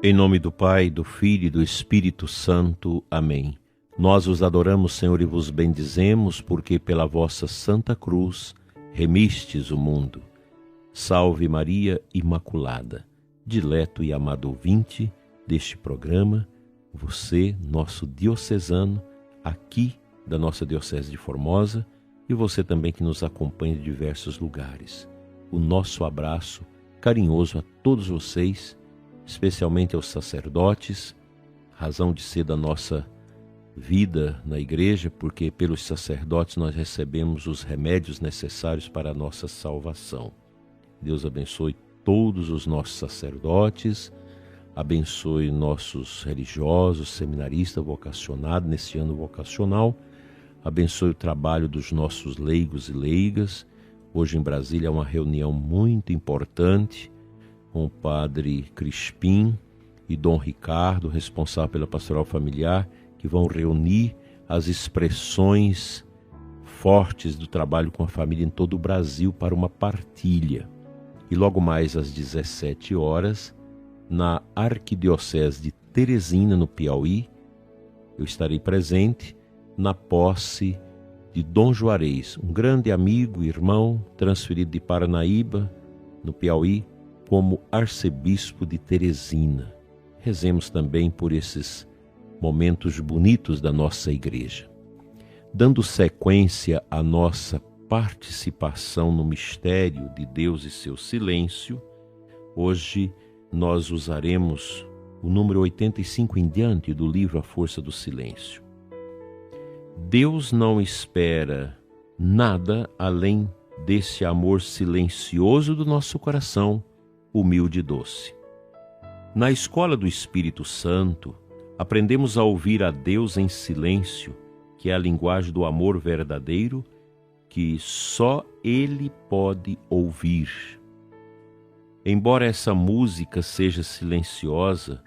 Em nome do Pai, do Filho e do Espírito Santo. Amém. Nós os adoramos, Senhor, e vos bendizemos, porque pela vossa Santa Cruz remistes o mundo. Salve Maria Imaculada, dileto e amado ouvinte deste programa, você, nosso diocesano, aqui da nossa Diocese de Formosa, e você também que nos acompanha de diversos lugares. O nosso abraço carinhoso a todos vocês, especialmente aos sacerdotes, razão de ser da nossa vida na igreja, porque pelos sacerdotes nós recebemos os remédios necessários para a nossa salvação. Deus abençoe todos os nossos sacerdotes, abençoe nossos religiosos, seminaristas, vocacionados nesse ano vocacional, abençoe o trabalho dos nossos leigos e leigas. Hoje em Brasília é uma reunião muito importante com o padre Crispim e Dom Ricardo, responsável pela pastoral familiar, que vão reunir as expressões fortes do trabalho com a família em todo o Brasil para uma partilha. E logo mais às 17 horas, na Arquidiocese de Teresina, no Piauí, eu estarei presente na posse de Dom Juarez, um grande amigo e irmão, transferido de Paranaíba, no Piauí, como arcebispo de Teresina. Rezemos também por esses momentos bonitos da nossa igreja. Dando sequência à nossa participação no mistério de Deus e seu silêncio, hoje nós usaremos o número 85 em diante do livro A Força do Silêncio. Deus não espera nada além desse amor silencioso do nosso coração, humilde e doce. Na escola do Espírito Santo, aprendemos a ouvir a Deus em silêncio, que é a linguagem do amor verdadeiro, que só Ele pode ouvir. Embora essa música seja silenciosa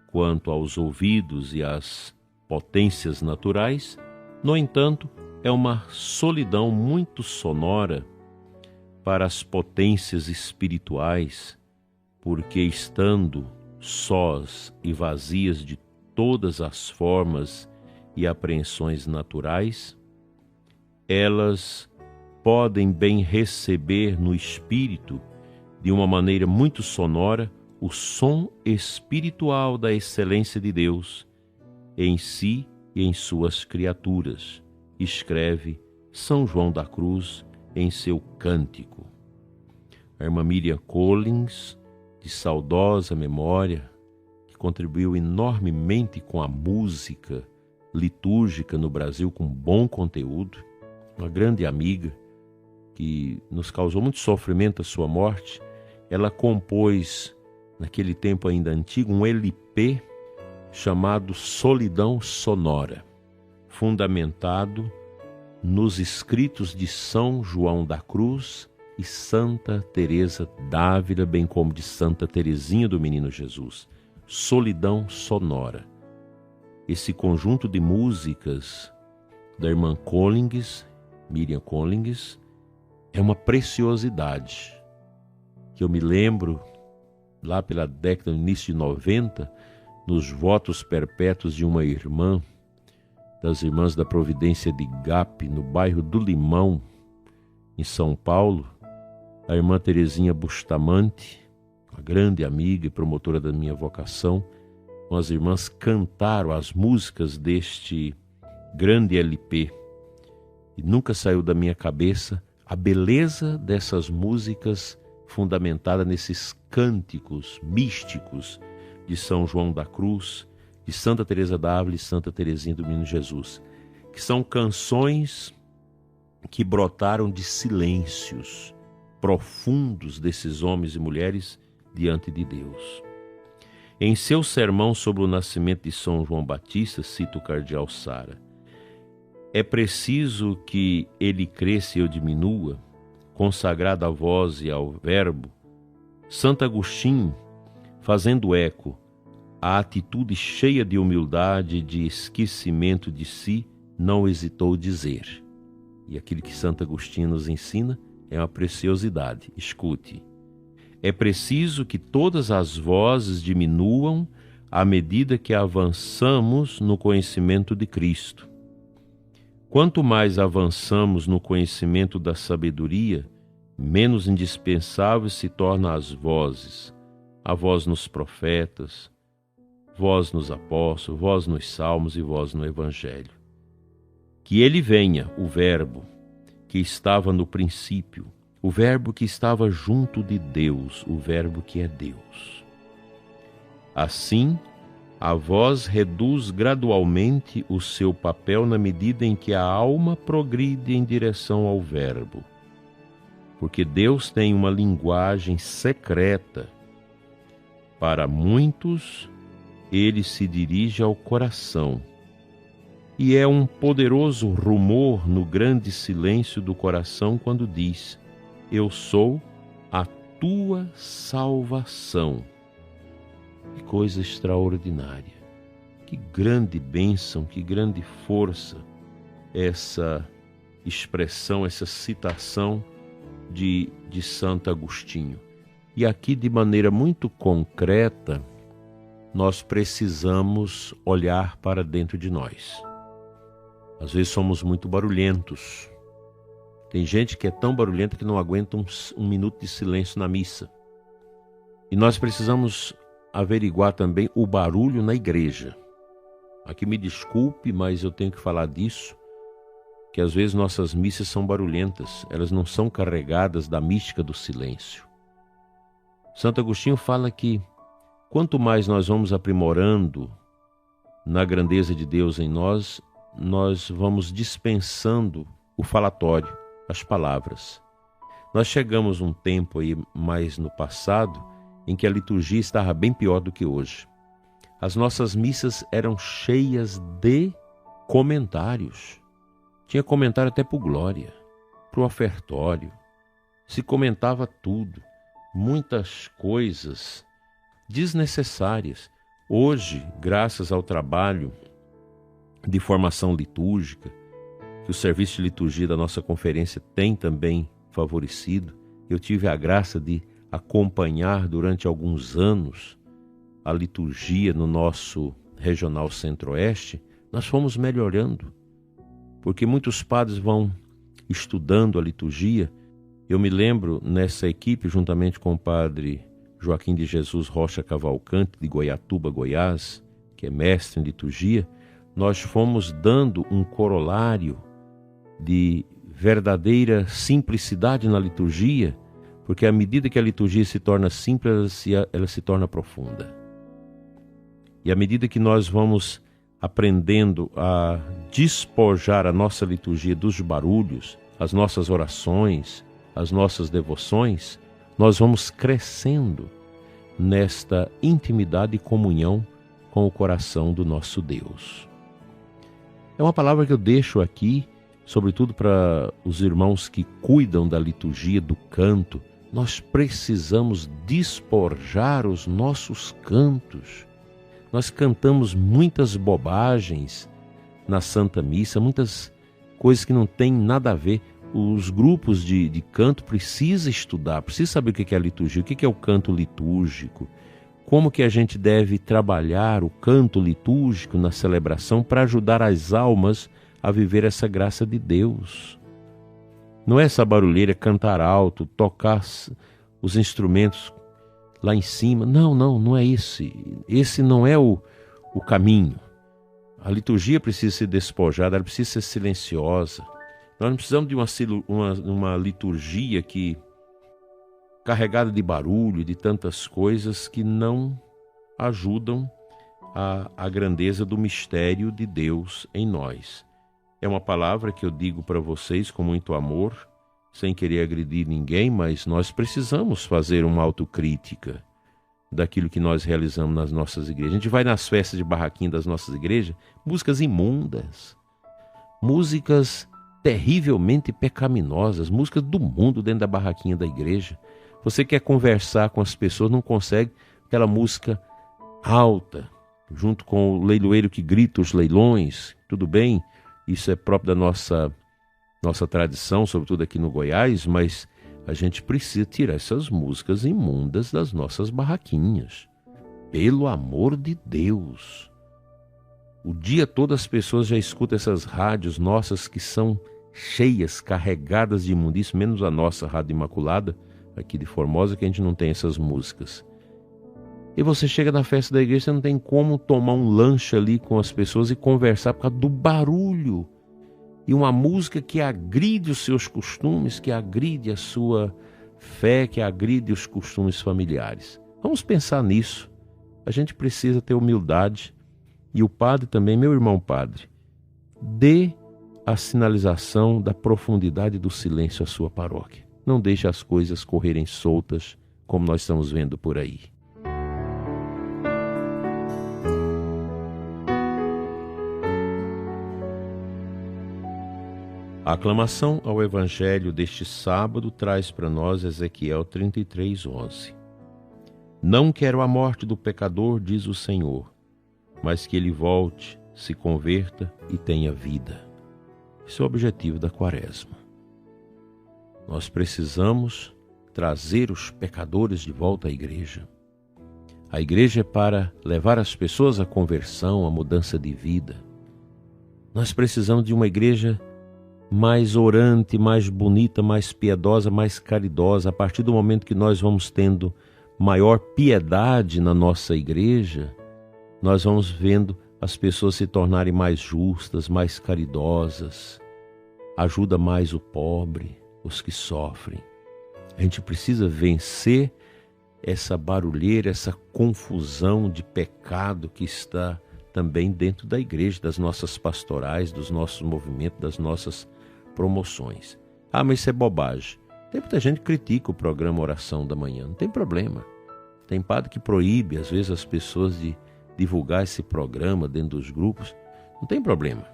quanto aos ouvidos e às potências naturais, no entanto, é uma solidão muito sonora para as potências espirituais, porque estando sós e vazias de todas as formas e apreensões naturais, elas podem bem receber no espírito, de uma maneira muito sonora, o som espiritual da excelência de Deus em si e em suas criaturas, escreve São João da Cruz em seu cântico. A irmã Miriam Collins, de saudosa memória, que contribuiu enormemente com a música litúrgica no Brasil, com bom conteúdo, uma grande amiga que nos causou muito sofrimento a sua morte. Ela compôs, naquele tempo ainda antigo, um LP chamado Solidão Sonora, fundamentado nos escritos de São João da Cruz e Santa Teresa d'Ávila, bem como de Santa Teresinha do Menino Jesus. Solidão Sonora. Esse conjunto de músicas da irmã Collins, Miriam Collins, é uma preciosidade, que eu me lembro, lá pela década, no início de 90, nos votos perpétuos de uma irmã, das Irmãs da Providência de Gap, no bairro do Limão, em São Paulo, a irmã Teresinha Bustamante, uma grande amiga e promotora da minha vocação, com as irmãs cantaram as músicas deste grande LP. E nunca saiu da minha cabeça a beleza dessas músicas fundamentada nesses cânticos místicos de São João da Cruz, de Santa Teresa d'Ávila e Santa Teresinha do Menino Jesus, que são canções que brotaram de silêncios profundos desses homens e mulheres diante de Deus. Em seu sermão sobre o nascimento de São João Batista, cita o cardeal Sara: é preciso que ele cresça e eu diminua, consagrado à voz e ao verbo. Santo Agostinho, fazendo eco à atitude cheia de humildade e de esquecimento de si, não hesitou dizer. E aquilo que Santo Agostinho nos ensina é uma preciosidade. Escute. É preciso que todas as vozes diminuam à medida que avançamos no conhecimento de Cristo. Quanto mais avançamos no conhecimento da sabedoria, menos indispensável se tornam as vozes, a voz nos profetas, voz nos apóstolos, voz nos salmos e voz no Evangelho. Que ele venha, o Verbo, que estava no princípio, o Verbo que estava junto de Deus, o Verbo que é Deus. Assim, a voz reduz gradualmente o seu papel na medida em que a alma progride em direção ao Verbo. Porque Deus tem uma linguagem secreta. Para muitos, ele se dirige ao coração. E é um poderoso rumor no grande silêncio do coração quando diz: eu sou a tua salvação. Que coisa extraordinária, que grande bênção, que grande força essa expressão, essa citação de Santo Agostinho. E aqui, de maneira muito concreta, nós precisamos olhar para dentro de nós. Às vezes somos muito barulhentos. Tem gente que é tão barulhenta que não aguenta um minuto de silêncio na missa. E nós precisamos averiguar também o barulho na igreja. Aqui me desculpe, mas eu tenho que falar disso, que às vezes nossas missas são barulhentas, elas não são carregadas da mística do silêncio. Santo Agostinho fala que quanto mais nós vamos aprimorando na grandeza de Deus em nós, nós vamos dispensando o falatório, as palavras. Nós chegamos um tempo aí mais no passado em que a liturgia estava bem pior do que hoje. As nossas missas eram cheias de comentários. Tinha comentário até para o glória, para o ofertório. Se comentava tudo, muitas coisas desnecessárias. Hoje, graças ao trabalho de formação litúrgica, que o serviço de liturgia da nossa conferência tem também favorecido, eu tive a graça de acompanhar durante alguns anos a liturgia no nosso regional centro-oeste. Nós fomos melhorando, porque muitos padres vão estudando a liturgia. Eu me lembro, nessa equipe, juntamente com o padre Joaquim de Jesus Rocha Cavalcante, de Goiatuba, Goiás, que é mestre em liturgia, nós fomos dando um corolário de verdadeira simplicidade na liturgia, porque à medida que a liturgia se torna simples, ela se torna profunda. E à medida que nós vamos aprendendo a despojar a nossa liturgia dos barulhos, as nossas orações, as nossas devoções, nós vamos crescendo nesta intimidade e comunhão com o coração do nosso Deus. É uma palavra que eu deixo aqui, sobretudo para os irmãos que cuidam da liturgia, do canto. Nós precisamos despojar os nossos cantos. Nós cantamos muitas bobagens na Santa Missa, muitas coisas que não têm nada a ver. Os grupos de canto precisam estudar, precisam saber o que é a liturgia, o que é o canto litúrgico, como que a gente deve trabalhar o canto litúrgico na celebração para ajudar as almas a viver essa graça de Deus. Não é essa barulheira, cantar alto, tocar os instrumentos lá em cima. Não é esse. Esse não é o caminho. A liturgia precisa ser despojada, ela precisa ser silenciosa. Nós não precisamos de uma liturgia que carregada de barulho e de tantas coisas que não ajudam a grandeza do mistério de Deus em nós. É uma palavra que eu digo para vocês com muito amor, sem querer agredir ninguém, mas nós precisamos fazer uma autocrítica daquilo que nós realizamos nas nossas igrejas. A gente vai nas festas de barraquinha das nossas igrejas, músicas imundas, músicas terrivelmente pecaminosas, músicas do mundo dentro da barraquinha da igreja. Você quer conversar com as pessoas, não consegue, aquela música alta, junto com o leiloeiro que grita os leilões, tudo bem, isso é próprio da nossa tradição, sobretudo aqui no Goiás, mas a gente precisa tirar essas músicas imundas das nossas barraquinhas. Pelo amor de Deus! O dia todo as pessoas já escutam essas rádios nossas que são cheias, carregadas de imundícia, menos a nossa Rádio Imaculada, aqui de Formosa, que a gente não tem essas músicas. E você chega na festa da igreja, você não tem como tomar um lanche ali com as pessoas e conversar por causa do barulho. E uma música que agride os seus costumes, que agride a sua fé, que agride os costumes familiares. Vamos pensar nisso. A gente precisa ter humildade. E o padre também, meu irmão padre, dê a sinalização da profundidade do silêncio à sua paróquia. Não deixe as coisas correrem soltas, como nós estamos vendo por aí. A aclamação ao Evangelho deste sábado traz para nós Ezequiel 33:11. Não quero a morte do pecador, diz o Senhor, mas que ele volte, se converta e tenha vida. Esse é o objetivo da Quaresma. Nós precisamos trazer os pecadores de volta à igreja. A igreja é para levar as pessoas à conversão, à mudança de vida. Nós precisamos de uma igreja mais orante, mais bonita, mais piedosa, mais caridosa. A partir do momento que nós vamos tendo maior piedade na nossa igreja, nós vamos vendo as pessoas se tornarem mais justas, mais caridosas, ajuda mais o pobre, os que sofrem. A gente precisa vencer essa barulheira, essa confusão de pecado que está também dentro da igreja, das nossas pastorais, dos nossos movimentos, das nossas promoções. Ah, mas isso é bobagem. Tem muita gente que critica o programa Oração da Manhã, não tem problema. Tem padre que proíbe, às vezes, as pessoas de divulgar esse programa dentro dos grupos, não tem problema.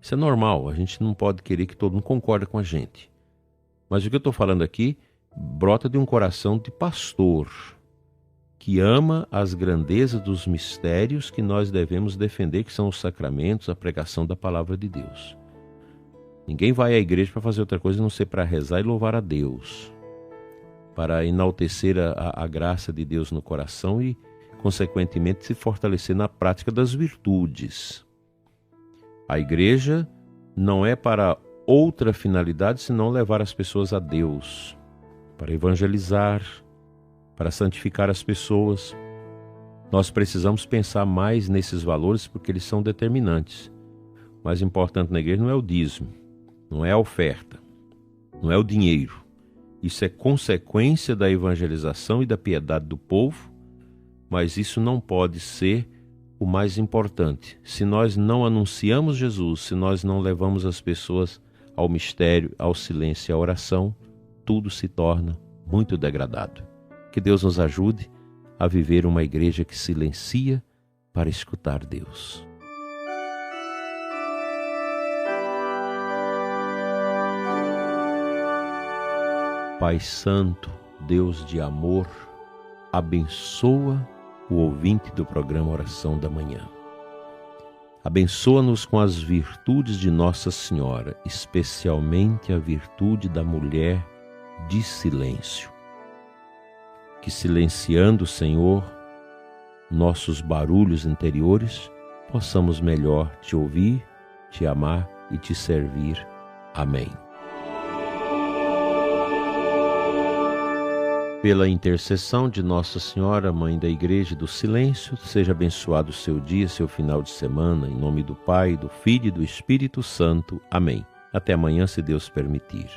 Isso é normal, a gente não pode querer que todo mundo concorde com a gente. Mas o que eu estou falando aqui brota de um coração de pastor, que ama as grandezas dos mistérios que nós devemos defender, que são os sacramentos, a pregação da palavra de Deus. Ninguém vai à igreja para fazer outra coisa a não ser para rezar e louvar a Deus, para enaltecer a graça de Deus no coração e, consequentemente, se fortalecer na prática das virtudes. A igreja não é para outra finalidade senão levar as pessoas a Deus, para evangelizar, para santificar as pessoas. Nós precisamos pensar mais nesses valores porque eles são determinantes. O mais importante na igreja não é o dízimo, não é a oferta, não é o dinheiro. Isso é consequência da evangelização e da piedade do povo, mas isso não pode ser o mais importante. Se nós não anunciamos Jesus, se nós não levamos as pessoas ao mistério, ao silêncio e à oração, tudo se torna muito degradado. Que Deus nos ajude a viver uma igreja que silencia para escutar Deus. Pai Santo, Deus de amor, abençoa o ouvinte do programa Oração da Manhã. Abençoa-nos com as virtudes de Nossa Senhora, especialmente a virtude da mulher de silêncio. Que silenciando, Senhor, nossos barulhos interiores, possamos melhor te ouvir, te amar e te servir. Amém. Pela intercessão de Nossa Senhora, Mãe da Igreja do Silêncio, seja abençoado o seu dia, seu final de semana, em nome do Pai, do Filho e do Espírito Santo. Amém. Até amanhã, se Deus permitir.